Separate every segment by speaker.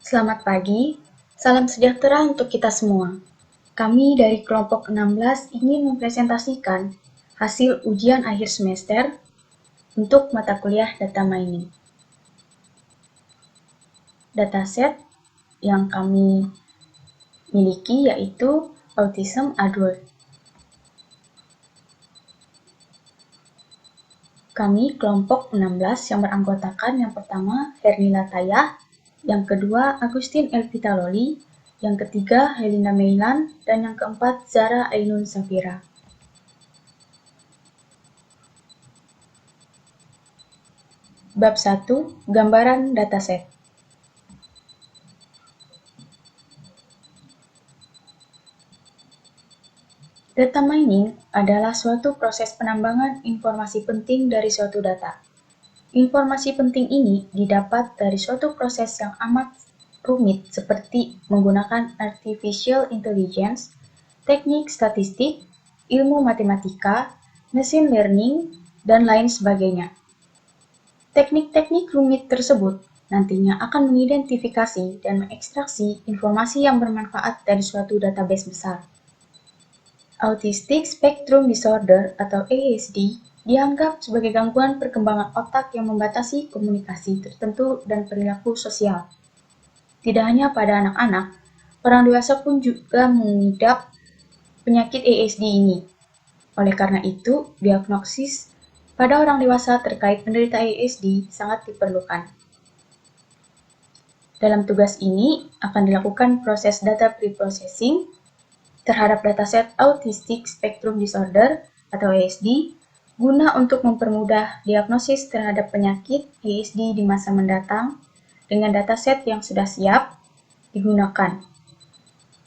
Speaker 1: Selamat pagi, salam sejahtera untuk kita semua. Kami dari kelompok 16 ingin mempresentasikan hasil ujian akhir semester untuk mata kuliah data mining. Dataset yang kami miliki yaitu Autism Adult. Kami kelompok 16 yang beranggotakan yang pertama Hernila Tayah, yang kedua Agustin Elvita Loli, yang ketiga Helena Meilan, dan yang keempat Zara Ainun Safira. Bab 1, Gambaran Dataset. Data mining adalah suatu proses penambangan informasi penting dari suatu data. Informasi penting ini didapat dari suatu proses yang amat rumit seperti menggunakan artificial intelligence, teknik statistik, ilmu matematika, machine learning, dan lain sebagainya. Teknik-teknik rumit tersebut nantinya akan mengidentifikasi dan mengekstraksi informasi yang bermanfaat dari suatu database besar. Autistic Spectrum Disorder atau ASD dianggap sebagai gangguan perkembangan otak yang membatasi komunikasi tertentu dan perilaku sosial. Tidak hanya pada anak-anak, orang dewasa pun juga mengidap penyakit ASD ini. Oleh karena itu, diagnosis pada orang dewasa terkait penderita ASD sangat diperlukan. Dalam tugas ini akan dilakukan proses data preprocessing terhadap dataset Autistic Spectrum Disorder atau ASD guna untuk mempermudah diagnosis terhadap penyakit ASD di masa mendatang dengan dataset yang sudah siap digunakan.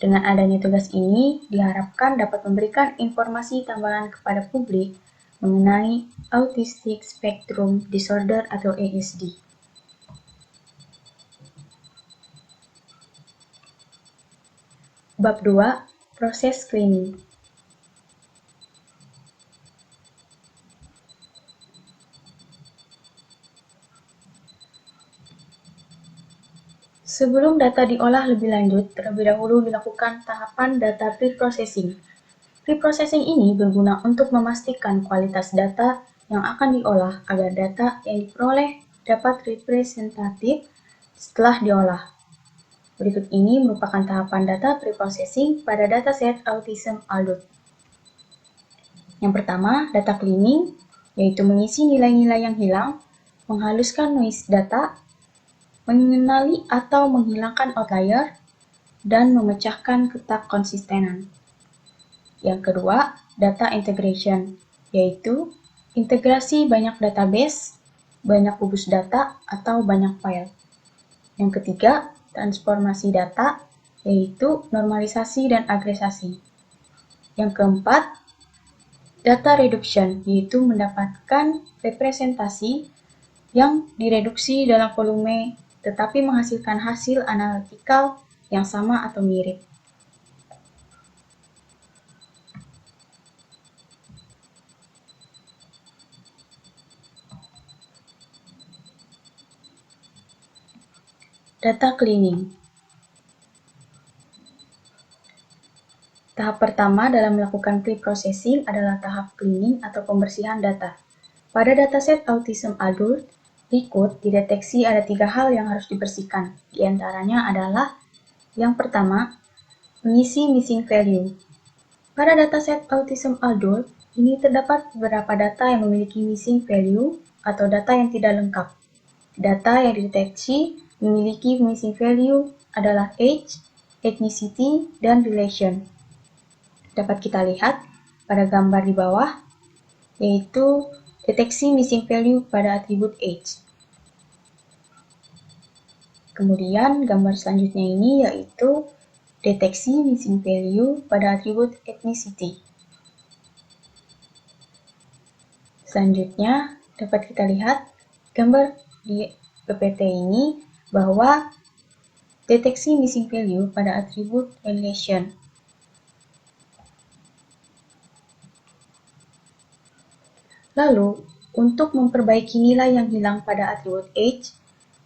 Speaker 1: Dengan adanya tugas ini, diharapkan dapat memberikan informasi tambahan kepada publik mengenai Autistic Spectrum Disorder atau ASD. Bab 2, Proses Screening. Sebelum data diolah lebih lanjut, terlebih dahulu dilakukan tahapan data preprocessing. Preprocessing ini berguna untuk memastikan kualitas data yang akan diolah agar data yang diperoleh dapat representatif setelah diolah. Berikut ini merupakan tahapan data preprocessing pada dataset Autism Adult. Yang pertama, data cleaning, yaitu mengisi nilai-nilai yang hilang, menghaluskan noise data, mengenali atau menghilangkan outlier, dan memecahkan ketak konsistenan. Yang kedua, data integration, yaitu integrasi banyak database, banyak kubus data, atau banyak file. Yang ketiga, transformasi data, yaitu normalisasi dan agregasi. Yang keempat, data reduction, yaitu mendapatkan representasi yang direduksi dalam volume tetapi menghasilkan hasil analitikal yang sama atau mirip. Data cleaning. Tahap pertama dalam melakukan preprocessing adalah tahap cleaning atau pembersihan data. Pada dataset Autism Adult, berikut dideteksi ada 3 hal yang harus dibersihkan. Di antaranya adalah yang pertama, mengisi missing value. Pada dataset Autism Adult, ini terdapat beberapa data yang memiliki missing value atau data yang tidak lengkap. Data yang dideteksi memiliki missing value adalah age, ethnicity, dan relation. Dapat kita lihat pada gambar di bawah, yaitu deteksi missing value pada atribut age. Kemudian gambar selanjutnya ini yaitu deteksi missing value pada atribut ethnicity. Selanjutnya dapat kita lihat gambar di PPT ini bahwa deteksi missing value pada atribut relation. Lalu, untuk memperbaiki nilai yang hilang pada atribut age,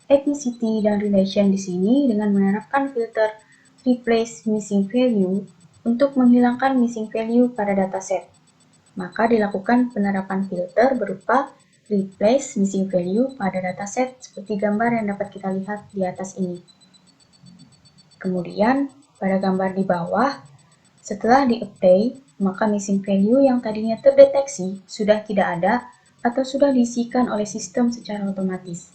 Speaker 1: ethnicity, dan relation di sini dengan menerapkan filter replace missing value untuk menghilangkan missing value pada dataset. Maka dilakukan penerapan filter berupa replace missing value pada dataset seperti gambar yang dapat kita lihat di atas ini. Kemudian, pada gambar di bawah, setelah di-apply, maka missing value yang tadinya terdeteksi sudah tidak ada atau sudah diisikan oleh sistem secara otomatis.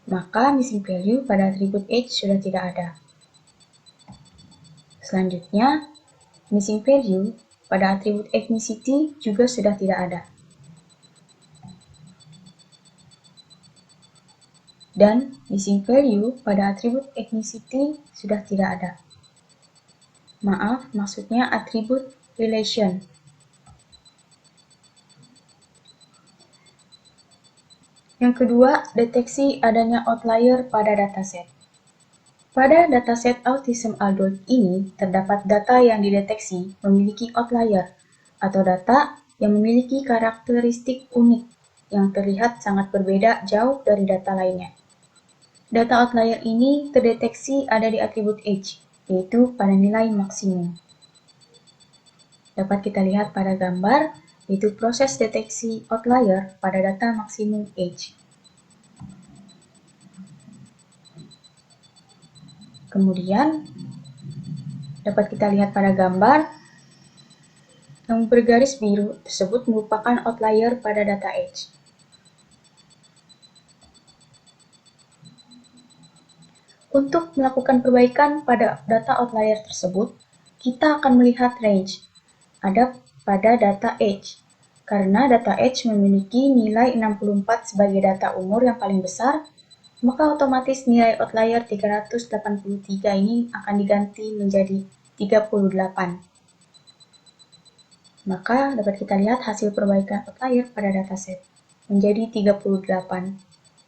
Speaker 1: Maka missing value pada atribut age sudah tidak ada. Selanjutnya, missing value pada atribut ethnicity juga sudah tidak ada. Dan missing value pada atribut ethnicity sudah tidak ada. Maaf, maksudnya atribut relation. Yang kedua, deteksi adanya outlier pada dataset. Pada dataset autism adult ini, terdapat data yang dideteksi memiliki outlier atau data yang memiliki karakteristik unik yang terlihat sangat berbeda jauh dari data lainnya. Data outlier ini terdeteksi ada di atribut age, yaitu pada nilai maksimum. Dapat kita lihat pada gambar, yaitu proses deteksi outlier pada data maksimum age. Kemudian, dapat kita lihat pada gambar, yang bergaris biru tersebut merupakan outlier pada data age. Untuk melakukan perbaikan pada data outlier tersebut, kita akan melihat range ada pada data age. Karena data age memiliki nilai 64 sebagai data umur yang paling besar, maka otomatis nilai outlier 383 ini akan diganti menjadi 38. Maka dapat kita lihat hasil perbaikan outlier pada dataset menjadi 38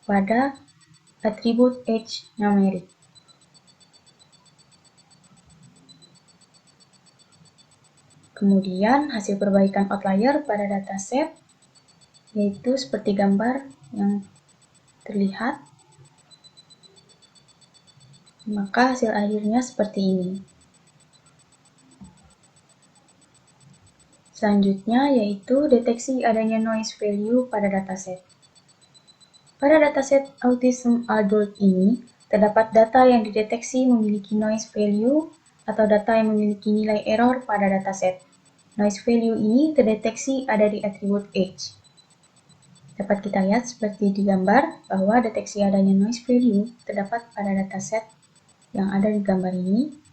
Speaker 1: pada atribut age numeric. Kemudian hasil perbaikan outlier pada dataset yaitu seperti gambar yang terlihat. Maka hasil akhirnya seperti ini. Selanjutnya yaitu deteksi adanya noise value pada dataset. Pada dataset autism adult ini, terdapat data yang dideteksi memiliki noise value atau data yang memiliki nilai error pada dataset. Noise value ini terdeteksi ada di atribut age. Dapat kita lihat seperti di gambar bahwa deteksi adanya noise value terdapat pada dataset yang ada di gambar ini.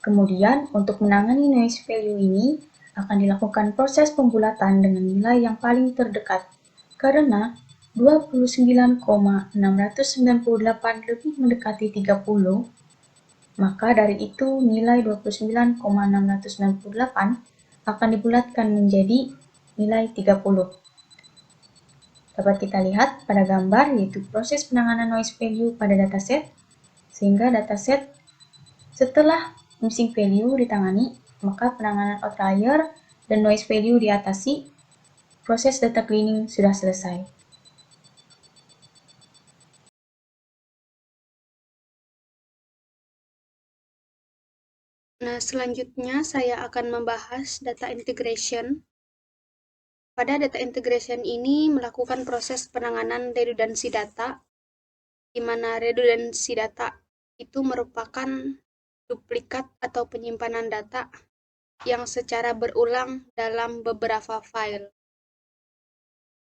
Speaker 1: Kemudian, untuk menangani noise value ini, akan dilakukan proses pembulatan dengan nilai yang paling terdekat, karena 29,698 lebih mendekati 30, maka dari itu nilai 29,698 akan dibulatkan menjadi nilai 30. Dapat kita lihat pada gambar yaitu proses penanganan noise value pada dataset, sehingga dataset setelah missing value ditangani, maka penanganan outlier dan noise value diatasi, proses data cleaning sudah selesai.
Speaker 2: Nah, selanjutnya saya akan membahas data integration. Pada data integration ini melakukan proses penanganan redundansi data, di mana redundansi data itu merupakan duplikat atau penyimpanan data yang secara berulang dalam beberapa file.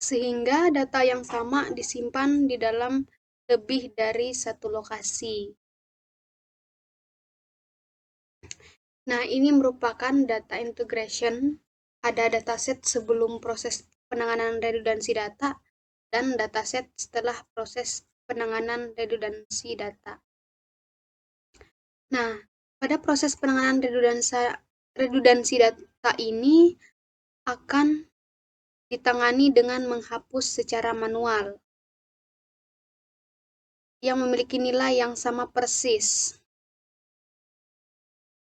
Speaker 2: Sehingga data yang sama disimpan di dalam lebih dari satu lokasi. Nah, ini merupakan data integration. Ada dataset sebelum proses penanganan redundansi data dan dataset setelah proses penanganan redundansi data. Nah, pada proses penanganan redundansi data ini akan ditangani dengan menghapus secara manual yang memiliki nilai yang sama persis.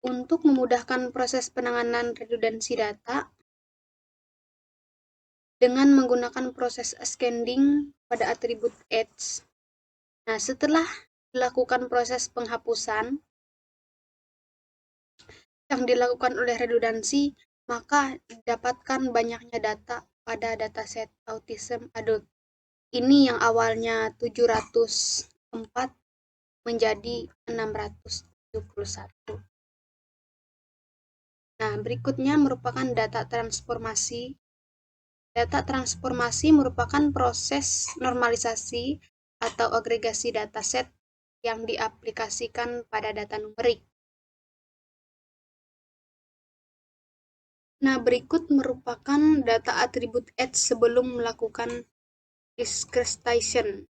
Speaker 2: Untuk memudahkan proses penanganan redundansi data, dengan menggunakan proses ascending pada atribut edge. Nah, setelah dilakukan proses penghapusan yang dilakukan oleh redundansi, maka didapatkan banyaknya data pada dataset autism adult. Ini yang awalnya 704 menjadi 671. Nah, berikutnya merupakan data transformasi. Data transformasi merupakan proses normalisasi atau agregasi dataset yang diaplikasikan pada data numerik. Nah, berikut merupakan data atribut edge sebelum melakukan discretization.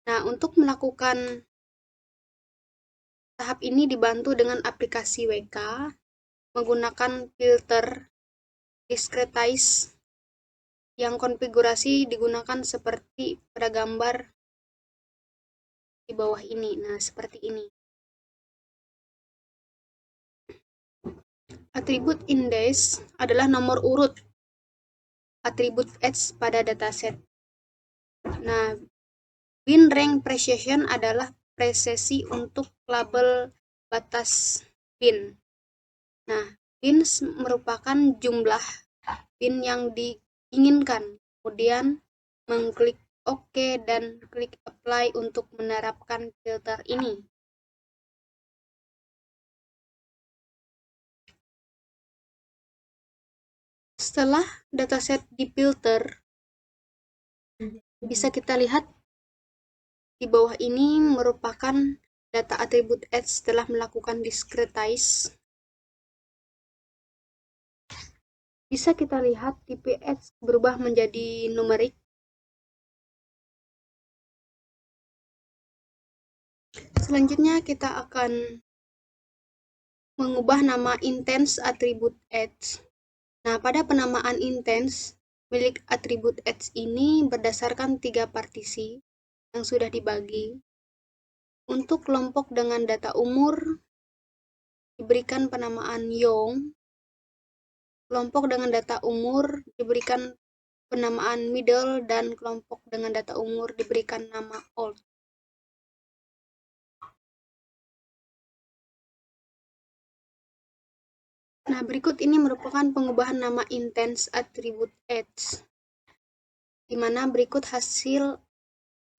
Speaker 2: Nah, untuk melakukan tahap ini dibantu dengan aplikasi WK menggunakan filter discretize yang konfigurasi digunakan seperti pada gambar di bawah ini. Nah, seperti ini. Atribut index adalah nomor urut atribut edge pada dataset. Nah, bin rank precision adalah presesi untuk label batas bin. Nah, bin merupakan jumlah bin yang diinginkan. Kemudian mengklik OK dan klik apply untuk menerapkan filter ini. Setelah dataset difilter, bisa kita lihat di bawah ini merupakan data atribut edge setelah melakukan discretize. Bisa kita lihat tipe edge berubah menjadi numerik. Selanjutnya kita akan mengubah nama intense atribut edge. Nah, pada penamaan intense, milik atribut edge ini berdasarkan 3 partisi yang sudah dibagi. Untuk kelompok dengan data umur diberikan penamaan young. Kelompok dengan data umur diberikan penamaan middle dan kelompok dengan data umur diberikan nama old. Nah, berikut ini merupakan pengubahan nama intense atribute edge, di mana berikut hasil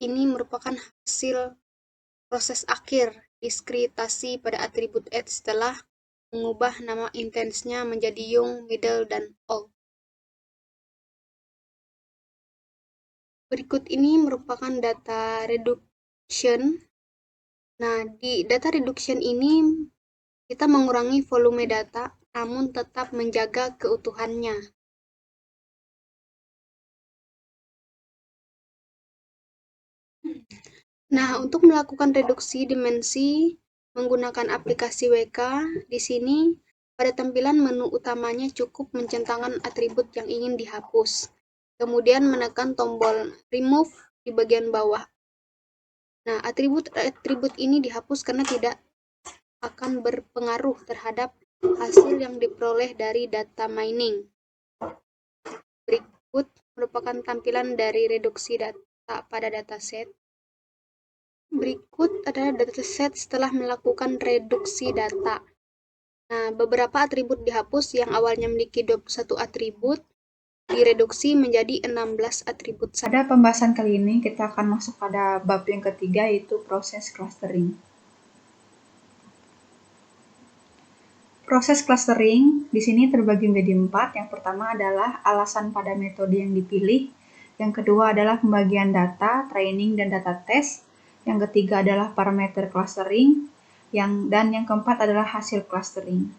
Speaker 2: ini merupakan hasil proses akhir diskretasi pada atribut edge setelah mengubah nama intense-nya menjadi young, middle, dan old. Berikut ini merupakan data reduction. Nah, di data reduction ini kita mengurangi volume data, namun tetap menjaga keutuhannya. Nah, untuk melakukan reduksi dimensi menggunakan aplikasi WK, di sini pada tampilan menu utamanya cukup mencentangkan atribut yang ingin dihapus. Kemudian menekan tombol remove di bagian bawah. Nah, atribut ini dihapus karena tidak akan berpengaruh terhadap hasil yang diperoleh dari data mining. Berikut merupakan tampilan dari reduksi data pada dataset. Berikut adalah dataset setelah melakukan reduksi data. Nah, beberapa atribut dihapus yang awalnya memiliki 21 atribut direduksi menjadi 16 atribut.
Speaker 1: Pada pembahasan kali ini kita akan masuk pada bab yang ketiga, yaitu proses clustering. Proses clustering di sini terbagi menjadi 4. Yang pertama adalah alasan pada metode yang dipilih. Yang kedua adalah pembagian data, training, dan data test. Yang ketiga adalah parameter clustering, dan yang keempat adalah hasil clustering.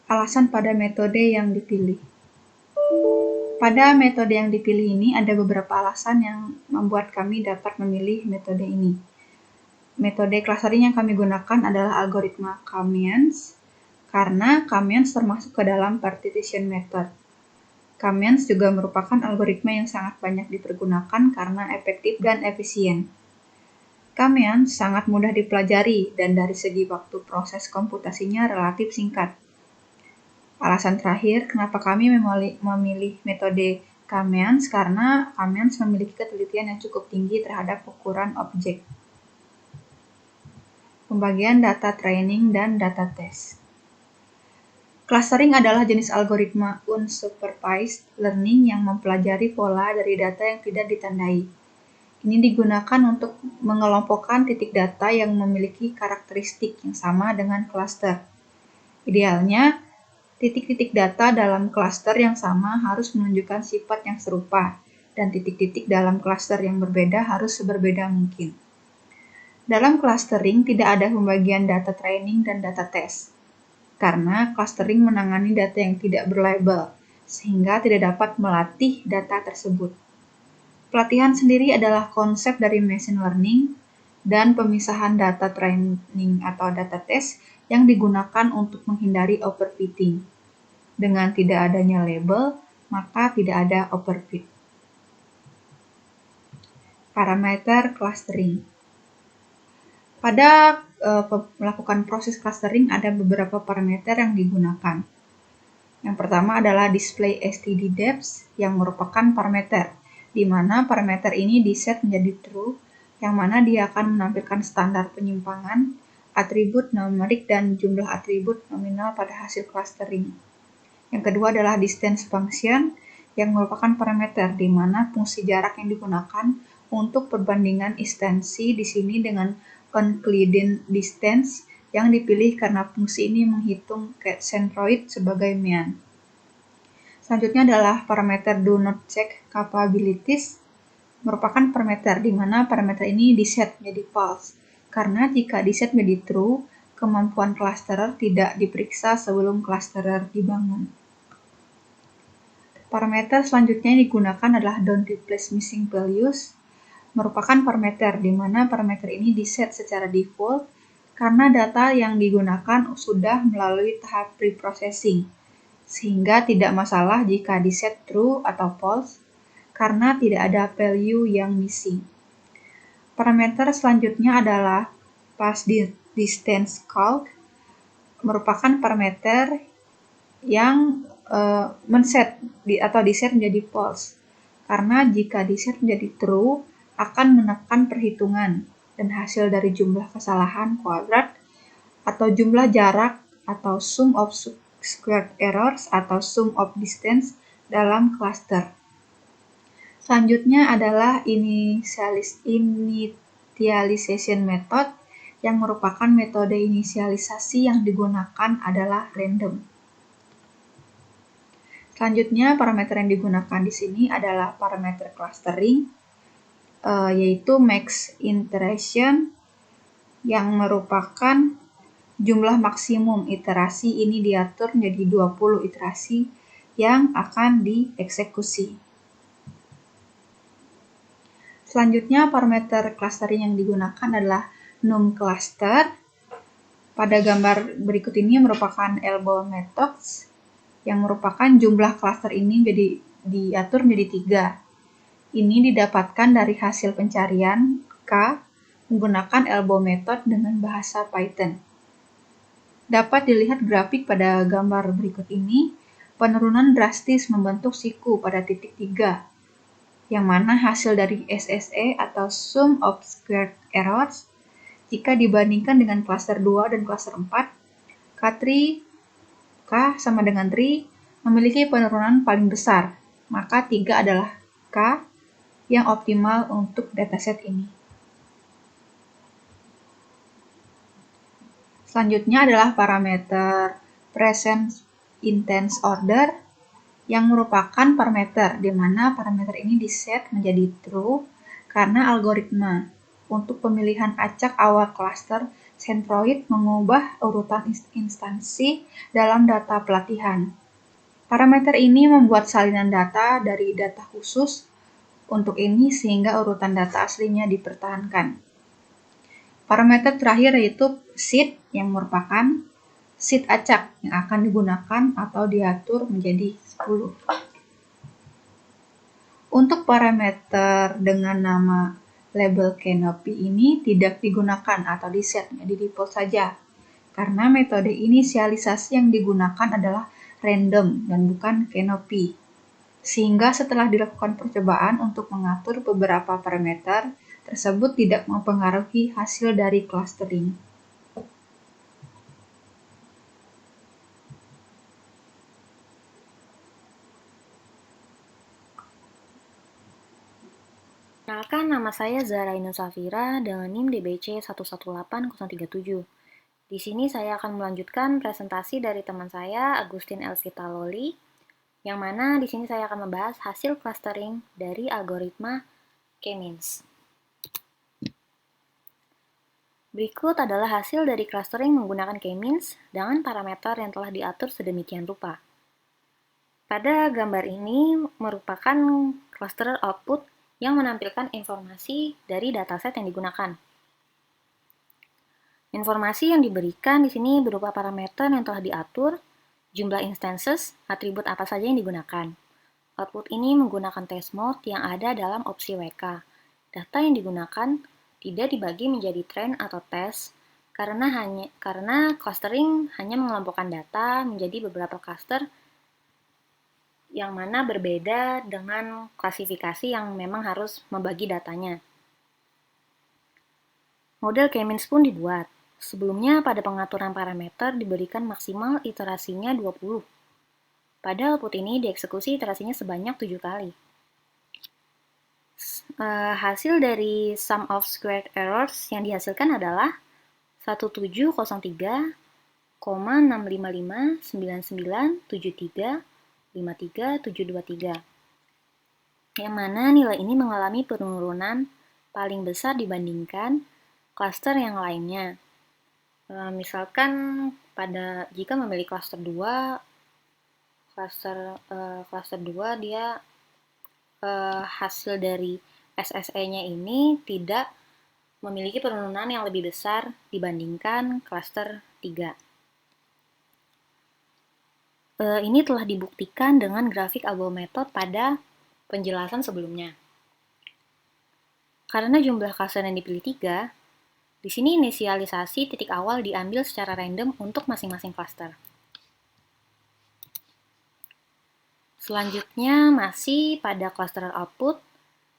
Speaker 1: Alasan pada metode yang dipilih. Pada metode yang dipilih ini ada beberapa alasan yang membuat kami dapat memilih metode ini. Metode clustering yang kami gunakan adalah algoritma Kamians, karena Kamians termasuk ke dalam partition method. Kamians juga merupakan algoritma yang sangat banyak dipergunakan karena efektif dan efisien. Kamians sangat mudah dipelajari dan dari segi waktu proses komputasinya relatif singkat.
Speaker 3: Alasan terakhir, kenapa kami memilih metode K-means, karena K-means memiliki ketelitian yang cukup tinggi terhadap ukuran objek. Pembagian data training dan data test. Clustering adalah jenis algoritma unsupervised learning yang mempelajari pola dari data yang tidak ditandai. Ini digunakan untuk mengelompokkan titik data yang memiliki karakteristik yang sama dengan klaster. Idealnya, titik-titik data dalam klaster yang sama harus menunjukkan sifat yang serupa, dan titik-titik dalam klaster yang berbeda harus seberbeda mungkin. Dalam clustering tidak ada pembagian data training dan data test, karena clustering menangani data yang tidak berlabel, sehingga tidak dapat melatih data tersebut. Pelatihan sendiri adalah konsep dari machine learning dan pemisahan data training atau data test yang digunakan untuk menghindari overfitting. Dengan tidak adanya label, maka tidak ada overfit. Parameter clustering. Pada melakukan proses clustering ada beberapa parameter yang digunakan. Yang pertama adalah display std depth yang merupakan parameter, di mana parameter ini diset menjadi true, yang mana dia akan menampilkan standar penyimpangan, atribut numerik, dan jumlah atribut nominal pada hasil clustering. Yang kedua adalah distance function yang merupakan parameter di mana fungsi jarak yang digunakan untuk perbandingan instansi di sini dengan Euclidean distance yang dipilih karena fungsi ini menghitung centroid sebagai mean. Selanjutnya adalah parameter do not check capabilities, merupakan parameter di mana parameter ini diset menjadi false, karena jika diset menjadi true, kemampuan clusterer tidak diperiksa sebelum clusterer dibangun. Parameter selanjutnya yang digunakan adalah don't replace missing values, merupakan parameter di mana parameter ini diset secara default karena data yang digunakan sudah melalui tahap preprocessing, sehingga tidak masalah jika diset true atau false karena tidak ada value yang missing. Parameter selanjutnya adalah pass distance calc, merupakan parameter yang men-set atau diset menjadi false, karena jika diset menjadi true akan menekan perhitungan dan hasil dari jumlah kesalahan kuadrat atau jumlah jarak atau sum of squared errors atau sum of distance dalam cluster. Selanjutnya adalah initialization method yang merupakan metode inisialisasi yang digunakan adalah random. Selanjutnya parameter yang digunakan di sini adalah parameter clustering, yaitu max iteration yang merupakan jumlah maksimum iterasi ini diatur menjadi 20 iterasi yang akan dieksekusi. Selanjutnya parameter clustering yang digunakan adalah num cluster. Pada gambar berikut ini merupakan elbow methods yang merupakan jumlah cluster ini diatur menjadi 3. Ini didapatkan dari hasil pencarian K menggunakan elbow method dengan bahasa Python. Dapat dilihat grafik pada gambar berikut ini, penurunan drastis membentuk siku pada titik 3, yang mana hasil dari SSE atau sum of squared errors jika dibandingkan dengan cluster 2 dan cluster 4, K sama dengan 3 memiliki penurunan paling besar, maka 3 adalah K yang optimal untuk dataset ini. Selanjutnya adalah parameter present intense order yang merupakan parameter di mana parameter ini diset menjadi true karena algoritma untuk pemilihan acak awal cluster centroid mengubah urutan instansi dalam data pelatihan. Parameter ini membuat salinan data dari data khusus untuk ini sehingga urutan data aslinya dipertahankan. Parameter terakhir yaitu seed yang merupakan seed acak yang akan digunakan atau diatur menjadi 10. Untuk parameter dengan nama label canopy ini tidak digunakan atau diset menjadi default saja, karena metode inisialisasi yang digunakan adalah random dan bukan canopy. Sehingga setelah dilakukan percobaan untuk mengatur beberapa parameter tersebut tidak mempengaruhi hasil dari clustering.
Speaker 4: Perkenalkan, nama saya Zahra Ainun Safira dengan NIM DBC 118037. Di sini saya akan melanjutkan presentasi dari teman saya, Agustin Elvita Loli, yang mana di sini saya akan membahas hasil clustering dari algoritma K-means. Berikut adalah hasil dari clustering menggunakan K-means dengan parameter yang telah diatur sedemikian rupa. Pada gambar ini merupakan cluster output yang menampilkan informasi dari dataset yang digunakan. Informasi yang diberikan di sini berupa parameter yang telah diatur, jumlah instances, atribut apa saja yang digunakan. Output ini menggunakan test mode yang ada dalam opsi WK. Data yang digunakan tidak dibagi menjadi trend atau test karena clustering hanya mengelompokkan data menjadi beberapa cluster yang mana berbeda dengan klasifikasi yang memang harus membagi datanya. Model K-means pun dibuat. Sebelumnya pada pengaturan parameter diberikan maksimal iterasinya 20. Pada output ini dieksekusi iterasinya sebanyak 7 kali. Hasil dari sum of squared errors yang dihasilkan adalah 1703,655997353,723, yang mana nilai ini mengalami penurunan paling besar dibandingkan cluster yang lainnya. Misalkan jika memilih cluster 2, dia hasil dari SSE-nya ini tidak memiliki penurunan yang lebih besar dibandingkan cluster 3. Ini telah dibuktikan dengan grafik Abel method pada penjelasan sebelumnya. Karena jumlah cluster yang dipilih 3, di sini inisialisasi titik awal diambil secara random untuk masing-masing cluster. Selanjutnya masih pada cluster output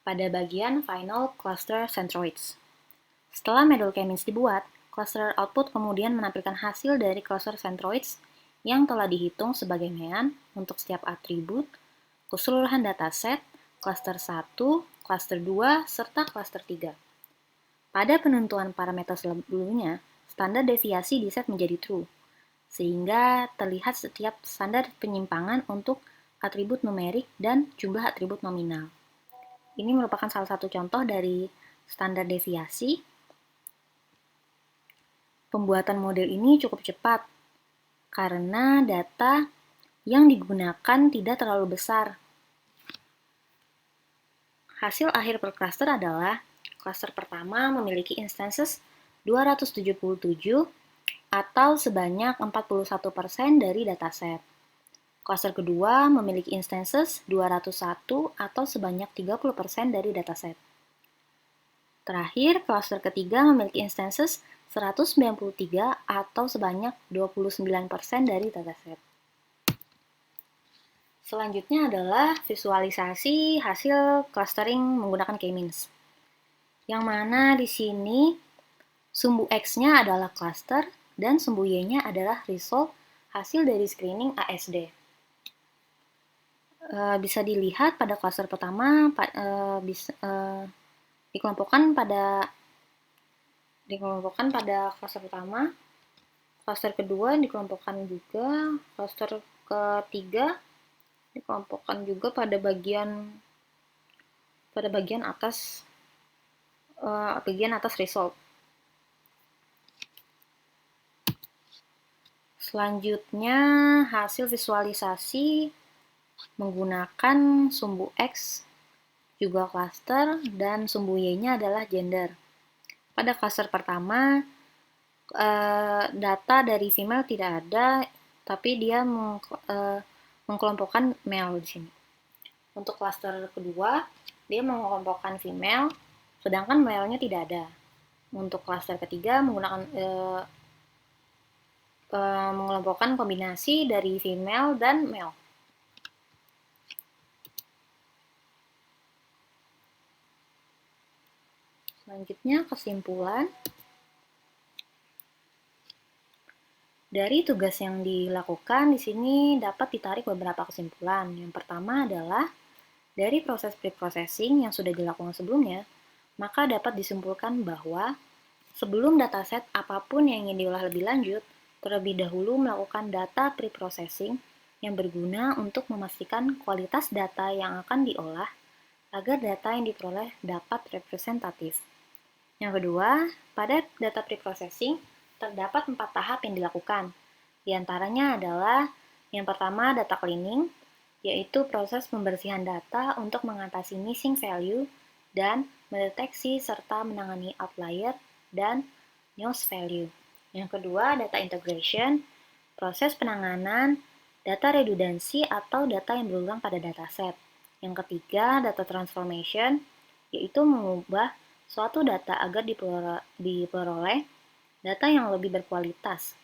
Speaker 4: pada bagian final cluster centroids. Setelah model K-means dibuat, cluster output kemudian menampilkan hasil dari cluster centroids yang telah dihitung sebagai mean untuk setiap atribut, keseluruhan dataset, cluster 1, cluster 2, serta cluster 3. Pada penentuan parameter sebelumnya, standar deviasi diset menjadi true, sehingga terlihat setiap standar penyimpangan untuk atribut numerik dan jumlah atribut nominal. Ini merupakan salah satu contoh dari standar deviasi. Pembuatan model ini cukup cepat, karena data yang digunakan tidak terlalu besar. Hasil akhir per cluster adalah cluster pertama memiliki instances 277 atau sebanyak 41% dari dataset. Cluster kedua memiliki instances 201 atau sebanyak 30% dari dataset. Terakhir, cluster ketiga memiliki instances 193 atau sebanyak 29% dari dataset. Selanjutnya adalah visualisasi hasil clustering menggunakan K-means. Yang mana di sini sumbu X-nya adalah cluster dan sumbu Y-nya adalah result hasil dari screening ASD. Bisa dilihat pada cluster pertama dikelompokkan pada cluster pertama, cluster kedua dikelompokkan juga, cluster ketiga dikelompokkan juga pada bagian atas result. Selanjutnya hasil visualisasi menggunakan sumbu X juga cluster dan sumbu Y-nya adalah gender. Pada cluster pertama data dari female tidak ada, tapi dia mengkelompokkan male di sini. Untuk cluster kedua, dia mengelompokkan female, sedangkan male-nya tidak ada. Untuk cluster ketiga menggunakan mengelompokkan kombinasi dari female dan male. Selanjutnya, kesimpulan. Dari tugas yang dilakukan di sini dapat ditarik beberapa kesimpulan. Yang pertama adalah dari proses pre-processing yang sudah dilakukan sebelumnya, maka dapat disimpulkan bahwa sebelum dataset apapun yang ingin diolah lebih lanjut, terlebih dahulu melakukan data pre-processing yang berguna untuk memastikan kualitas data yang akan diolah agar data yang diperoleh dapat representatif. Yang kedua, pada data pre-processing terdapat 4 tahap yang dilakukan. Di antaranya adalah yang pertama data cleaning, yaitu proses pembersihan data untuk mengatasi missing value dan mendeteksi serta menangani outlier dan noise value. Yang kedua, data integration, proses penanganan data redundansi atau data yang berulang pada dataset. Yang ketiga, data transformation, yaitu mengubah suatu data agar diperoleh data yang lebih berkualitas.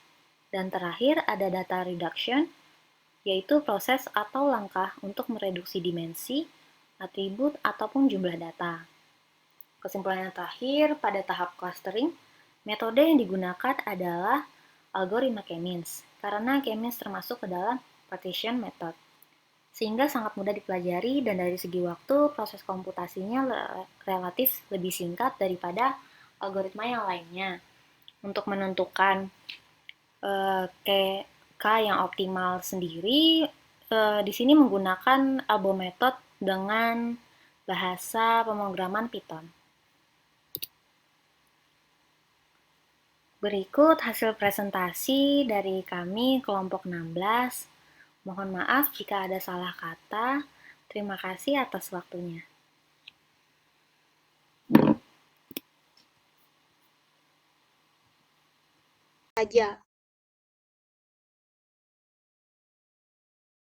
Speaker 4: Dan terakhir ada data reduction, yaitu proses atau langkah untuk mereduksi dimensi, atribut, ataupun jumlah data. Kesimpulan yang terakhir, pada tahap clustering, metode yang digunakan adalah algoritma K-means, karena K-means termasuk ke dalam partition method. Sehingga sangat mudah dipelajari dan dari segi waktu, proses komputasinya relatif lebih singkat daripada algoritma yang lainnya. Untuk menentukan K yang optimal sendiri, di sini menggunakan ALBO method dengan bahasa pemrograman Python. Berikut hasil presentasi dari kami kelompok 16. Mohon maaf jika ada salah kata. Terima kasih atas waktunya.
Speaker 2: Aja.